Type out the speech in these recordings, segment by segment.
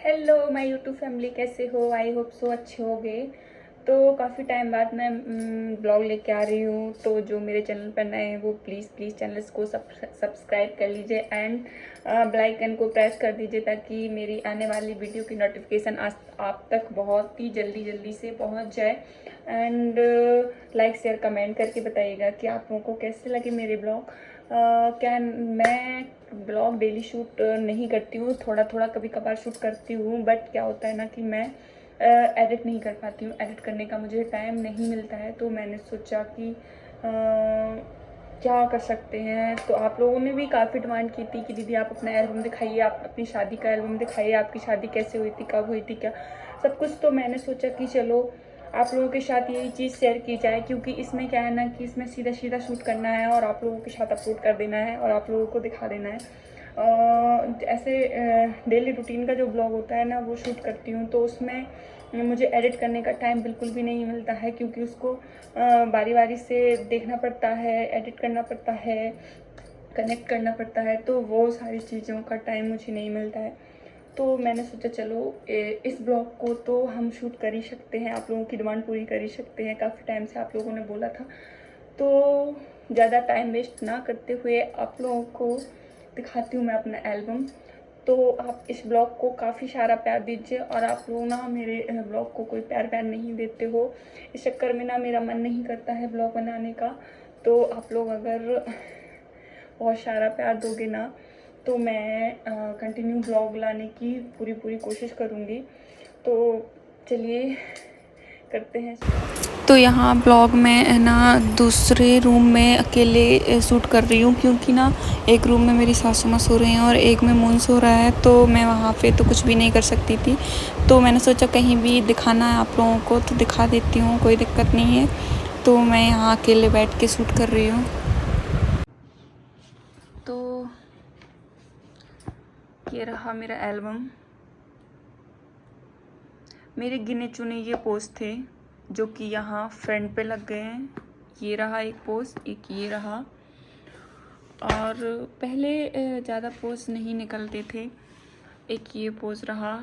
Hello my YouTube family, कैसे हो? I hope so अच्छे होगे। तो काफ़ी टाइम बाद मैं ब्लॉग लेके आ रही हूँ। तो जो मेरे चैनल पर नए हैं वो प्लीज़ चैनल को सब्सक्राइब कर लीजिए एंड बेल आइकन को प्रेस कर दीजिए ताकि मेरी आने वाली वीडियो की नोटिफिकेशन आप तक बहुत ही जल्दी से पहुँच जाए। एंड लाइक शेयर कमेंट करके बताइएगा कि आप लोगों को कैसे लगे मेरे ब्लॉग। क्या मैं ब्लॉग डेली शूट नहीं करती हूँ, थोड़ा थोड़ा कभी कभार शूट करती हूँ, बट क्या होता है ना कि मैं एडिट नहीं कर पाती हूँ। एडिट करने का मुझे टाइम नहीं मिलता है। तो मैंने सोचा कि क्या कर सकते हैं। तो आप लोगों ने भी काफ़ी डिमांड की थी कि दीदी आप अपना एल्बम दिखाइए, आप अपनी शादी का एल्बम दिखाइए, आपकी शादी कैसे हुई थी, कब हुई थी, क्या सब कुछ। तो मैंने सोचा कि चलो आप लोगों के साथ यही चीज़ शेयर की जाए, क्योंकि इसमें क्या है ना कि इसमें सीधा सीधा शूट करना है और आप लोगों के साथ अपलोड कर देना है और आप लोगों को दिखा देना है। ऐसे डेली रूटीन का जो ब्लॉग होता है ना वो शूट करती हूँ, तो उसमें मुझे एडिट करने का टाइम बिल्कुल भी नहीं मिलता है, क्योंकि उसको बारी बारी से देखना पड़ता है, एडिट करना पड़ता है, कनेक्ट करना पड़ता है। तो वो सारी चीज़ों का टाइम मुझे नहीं मिलता है। तो मैंने सोचा चलो इस ब्लॉग को तो हम शूट कर ही सकते हैं, आप लोगों की डिमांड पूरी कर ही सकते हैं। काफ़ी टाइम से आप लोगों ने बोला था, तो ज़्यादा टाइम वेस्ट ना करते हुए आप लोगों को दिखाती हूँ मैं अपना एल्बम। तो आप इस ब्लॉग को काफ़ी सारा प्यार दीजिए, और आप लोग ना मेरे ब्लॉग को कोई प्यार नहीं देते हो, इस चक्कर में ना मेरा मन नहीं करता है ब्लॉग बनाने का। तो आप लोग अगर बहुत सारा प्यार दोगे ना तो मैं कंटिन्यू ब्लॉग लाने की पूरी कोशिश करूँगी। तो चलिए करते हैं। तो यहाँ ब्लॉग में ना दूसरे रूम में अकेले शूट कर रही हूँ, क्योंकि ना एक रूम में मेरी सासू माँ सो रही हैं और एक में मून सो रहा है। तो मैं वहाँ पे तो कुछ भी नहीं कर सकती थी, तो मैंने सोचा कहीं भी दिखाना है आप लोगों को तो दिखा देती हूँ, कोई दिक्कत नहीं है। तो मैं यहाँ अकेले बैठ के शूट कर रही हूँ। तो ये रहा मेरा एल्बम। मेरे गिने चुने ये पोज थे जो कि यहाँ फ्रंट पे लग गए हैं। ये रहा एक पोज, एक ये रहा। और पहले ज़्यादा पोज नहीं निकलते थे। एक ये पोज रहा।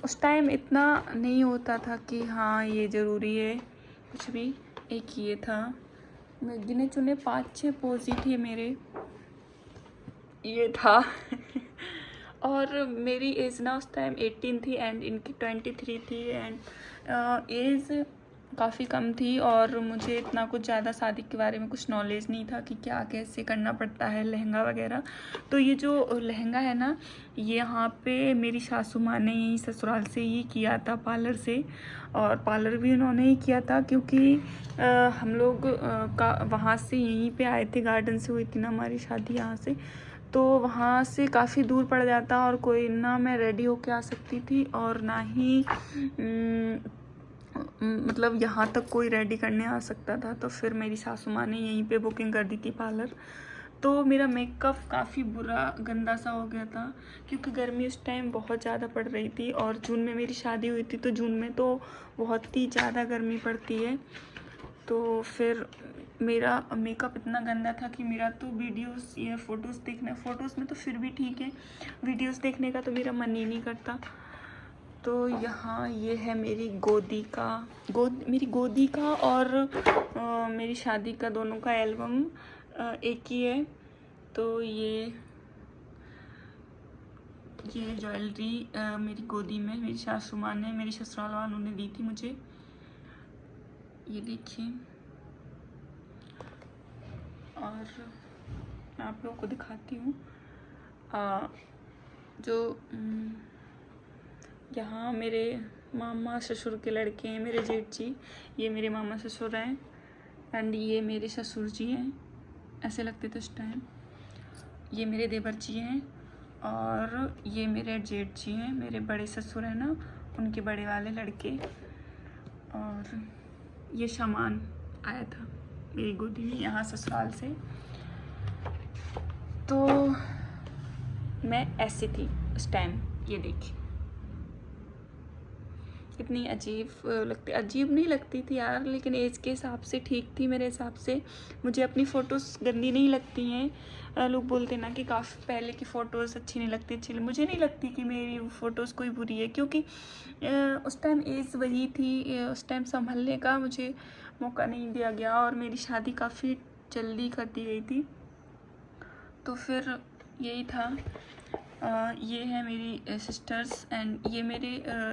उस टाइम इतना नहीं होता था कि हाँ ये ज़रूरी है कुछ भी। एक ये था। मैं गिने चुने 5-6 पोज ही थे मेरे। ये था और मेरी एज ना उस टाइम 18 थी एंड इनकी 23 थी। एंड एज काफ़ी कम थी और मुझे इतना कुछ ज़्यादा शादी के बारे में कुछ नॉलेज नहीं था कि क्या कैसे करना पड़ता है, लहंगा वगैरह। तो ये जो लहंगा है ना, ये यहाँ पे मेरी सासू माँ ने यही ससुराल से ही किया था, पार्लर से। और पार्लर भी उन्होंने ही किया था, क्योंकि हम लोग का वहाँ से यहीं पे आए थे, गार्डन से हुई थी ना हमारी शादी यहाँ से। तो वहाँ से काफ़ी दूर पड़ जाता और कोई ना मैं रेडी होके आ सकती थी और ना ही मतलब यहाँ तक कोई रेडी करने आ सकता था। तो फिर मेरी सासू माँ ने यहीं पे बुकिंग कर दी थी पार्लर। तो मेरा मेकअप काफ़ी बुरा गंदा सा हो गया था, क्योंकि गर्मी उस टाइम बहुत ज़्यादा पड़ रही थी और जून में मेरी शादी हुई थी। तो जून में तो बहुत ही ज़्यादा गर्मी पड़ती है। तो फिर मेरा मेकअप इतना गंदा था कि मेरा तो वीडियोस या फ़ोटोज़ में तो फिर भी ठीक है, वीडियोस देखने का तो मेरा मन ही नहीं करता। तो यहाँ ये है मेरी मेरी गोदी का और मेरी शादी का दोनों का एल्बम एक ही है। तो ये ज्वेलरी मेरी गोदी में मेरी सासू माँ ने, मेरी ससुराल वालों ने दी थी मुझे। ये देखिए, और मैं आप लोगों को दिखाती हूँ जो यहाँ मेरे मामा ससुर के लड़के हैं, मेरे जेठ जी। ये मेरे मामा ससुर हैं एंड ये मेरे ससुर जी हैं, ऐसे लगते थे उस टाइम। ये मेरे देवर जी हैं और ये मेरे जेठ जी हैं, मेरे बड़े ससुर हैं ना, उनके बड़े वाले लड़के। और ये सामान आया था मेरी गोदी में यहाँ ससुराल से। तो मैं ऐसी थी उस टाइम, ये देखिए। कितनी अजीब लगती, अजीब नहीं लगती थी यार, लेकिन एज के हिसाब से ठीक थी मेरे हिसाब से। मुझे अपनी फ़ोटोज़ गंदी नहीं लगती हैं। लोग बोलते ना कि काफ़ी पहले की फ़ोटोज़ अच्छी नहीं लगती, अच्छी मुझे नहीं लगती कि मेरी फ़ोटोज़ कोई बुरी है, क्योंकि उस टाइम एज वही थी, उस टाइम संभलने का मुझे मौका नहीं दिया गया और मेरी शादी काफ़ी जल्दी कर दी गई थी। तो फिर यही था। ये है मेरी सिस्टर्स एंड ये मेरे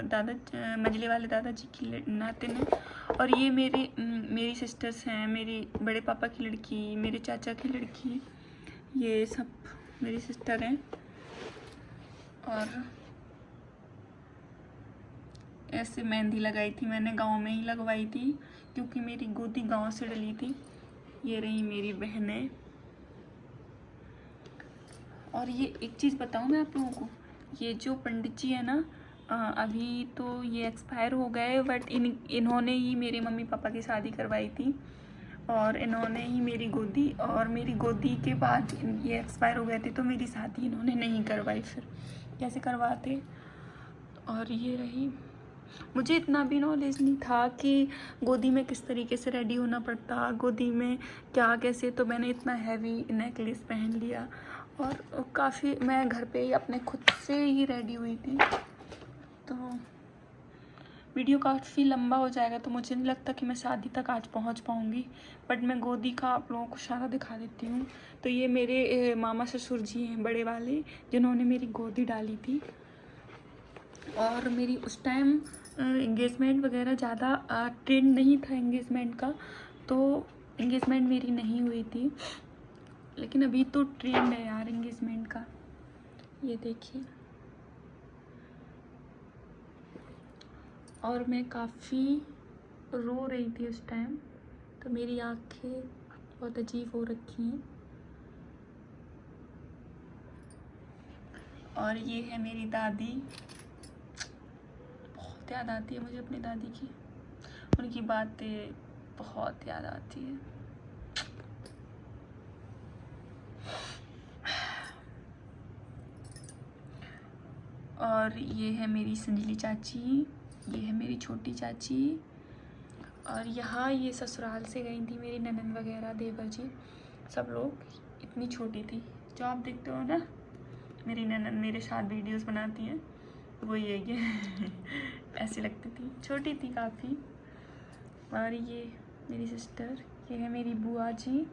दादा, मंझले वाले दादाजी की नातिन है, और ये मेरी सिस्टर्स हैं, मेरी बड़े पापा की लड़की, मेरे चाचा की लड़की, ये सब मेरी सिस्टर हैं। और ऐसे मेहंदी लगाई थी मैंने, गांव में ही लगवाई थी क्योंकि मेरी गोदी गांव से डली थी। ये रही मेरी बहनें। और ये एक चीज़ बताऊँ मैं आप लोगों को, ये जो पंडित जी है ना, अभी तो ये एक्सपायर हो गए, बट इन्होंने ही मेरे मम्मी पापा की शादी करवाई थी और इन्होंने ही मेरी गोदी, और मेरी गोदी के बाद ये एक्सपायर हो गए थे तो मेरी शादी इन्होंने नहीं करवाई, फिर कैसे करवाते। और ये रही, मुझे इतना भी नॉलेज नहीं था कि गोदी में किस तरीके से रेडी होना पड़ता, गोदी में क्या कैसे, तो मैंने इतना हैवी नेकलेस पहन लिया और काफ़ी मैं घर पे ही अपने खुद से ही रेडी हुई थी। तो वीडियो काफ़ी लंबा हो जाएगा, तो मुझे नहीं लगता कि मैं शादी तक आज पहुंच पाऊंगी, बट मैं गोदी का आप लोगों को सारा दिखा देती हूँ। तो ये मेरे मामा ससुर जी हैं बड़े वाले, जिन्होंने मेरी गोदी डाली थी। और मेरी उस टाइम इंगेजमेंट वगैरह ज़्यादा ट्रेंड नहीं था इंगेजमेंट का, तो इंगेजमेंट मेरी नहीं हुई थी, लेकिन अभी तो ट्रेंड है यार इंगेजमेंट का। ये देखिए, और मैं काफ़ी रो रही थी उस टाइम, तो मेरी आंखें बहुत अजीब हो रखी हैं। और ये है मेरी दादी, बहुत याद आती है मुझे अपनी दादी की, उनकी बातें बहुत याद आती है। और ये है मेरी संजली चाची, ये है मेरी छोटी चाची, और यहाँ ये ससुराल से गई थी मेरी ननद वगैरह, देवर जी, सब लोग। इतनी छोटी थी, जो आप देखते हो ना मेरी ननद मेरे साथ वीडियोस बनाती हैं, वो ये ऐसी लगती थी, छोटी थी काफ़ी। और ये मेरी सिस्टर, ये है मेरी बुआ जी,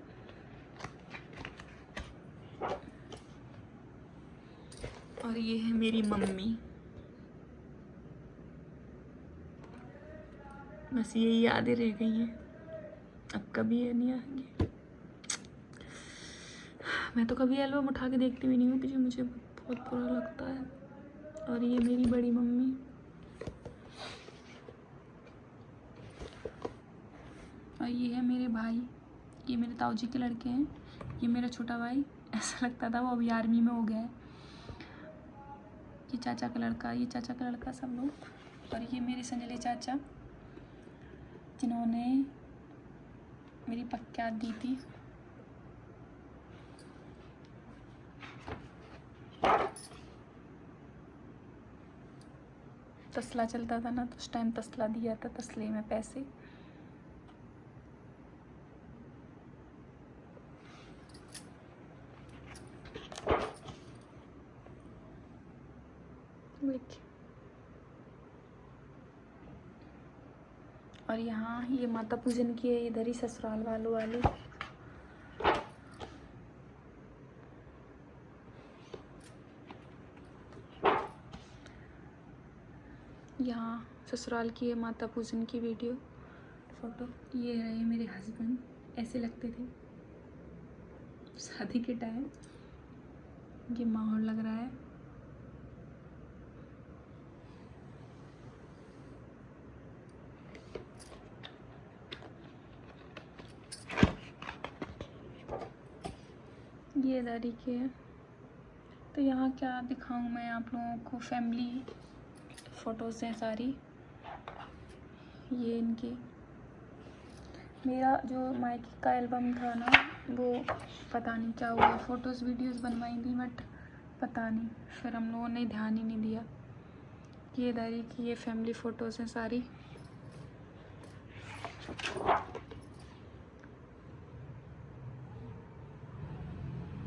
और ये है मेरी मम्मी। बस यही यादें रह गई हैं, अब कभी ये नहीं आएंगी। मैं तो कभी एल्बम उठा के देखती भी नहीं हूँ क्योंकि मुझे बहुत बुरा लगता है। और ये मेरी बड़ी मम्मी, और ये है मेरे भाई, ये मेरे ताऊ जी के लड़के हैं, ये मेरा छोटा भाई, ऐसा लगता था वो अभी आर्मी में हो गया है। ये चाचा का लड़का, ये चाचा का लड़का, सब लोग। और ये मेरे संजले चाचा, जिन्होंने मेरी पक्का दी थी। तसला चलता था ना, तो उस टाइम तसला दिया था, तसले में पैसे। और यहाँ ये माता पूजन की है, इधर ही ससुराल वालों वाली। यहाँ ससुराल की है माता पूजन की वीडियो फोटो। ये रहे मेरे हस्बैंड, ऐसे लगते थे शादी के टाइम। ये माहौल लग रहा है। ये दादी के है। तो यहाँ क्या दिखाऊं मैं आप लोगों को, फैमिली फ़ोटोज़ हैं सारी। ये इनकी, मेरा जो मायके का एल्बम था ना, वो पता नहीं क्या हुआ, फ़ोटोज़ वीडियोज़ बनवाई थी बट पता नहीं, फिर हम लोगों ने ध्यान ही नहीं दिया। ये दादी की ये फैमिली फ़ोटोज़ हैं सारी।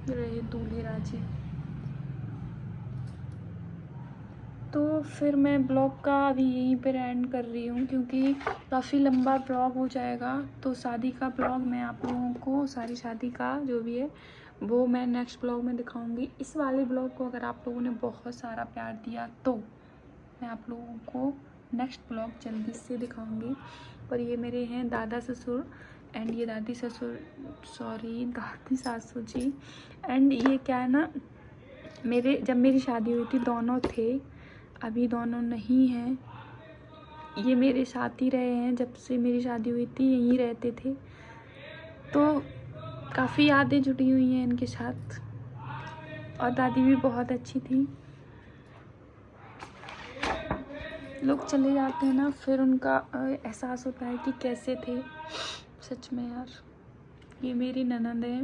रहे दूल्हे राजी। तो फिर मैं ब्लॉग का अभी यहीं पर एंड कर रही हूँ, क्योंकि काफ़ी लंबा ब्लॉग हो जाएगा। तो शादी का ब्लॉग मैं आप लोगों को, सारी शादी का जो भी है वो मैं नेक्स्ट ब्लॉग में दिखाऊंगी। इस वाले ब्लॉग को अगर आप लोगों ने बहुत सारा प्यार दिया तो मैं आप लोगों को नेक्स्ट ब्लॉग जल्दी से दिखाऊंगी। पर ये मेरे हैं दादा ससुर एंड ये दादी ससुर, सॉरी दादी सासू जी। एंड ये क्या है ना, जब मेरी शादी हुई थी दोनों थे, अभी दोनों नहीं हैं। ये मेरे साथ ही रहे हैं जब से मेरी शादी हुई थी, यहीं रहते थे। तो काफ़ी यादें जुड़ी हुई हैं इनके साथ। और दादी भी बहुत अच्छी थी। लोग चले जाते हैं ना, फिर उनका एहसास होता है कि कैसे थे सच में यार। ये मेरी ननद है,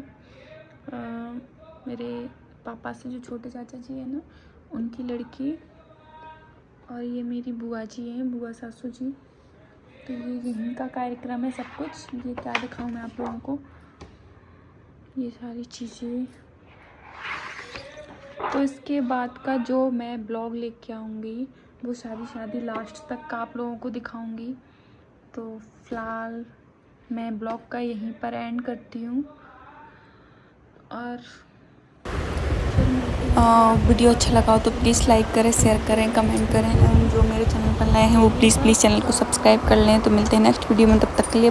मेरे पापा से जो छोटे चाचा जी है ना, उनकी लड़की। और ये मेरी बुआ जी हैं, बुआ सासू जी। तो ये यहीं का कार्यक्रम है सब कुछ। ये क्या दिखाऊं मैं आप लोगों को, ये सारी चीज़ें। तो इसके बाद का जो मैं ब्लॉग लेके आऊँगी वो सारी शादी लास्ट तक का आप लोगों को दिखाऊंगी। तो फ़िलहाल मैं ब्लॉग का यहीं पर एंड करती हूँ। और वीडियो अच्छा लगा हो तो प्लीज़ लाइक करें, शेयर करें, कमेंट करें। एंड जो मेरे चैनल पर नए हैं वो प्लीज़ चैनल को सब्सक्राइब कर लें। तो मिलते हैं नेक्स्ट वीडियो में, तब तक के लिए।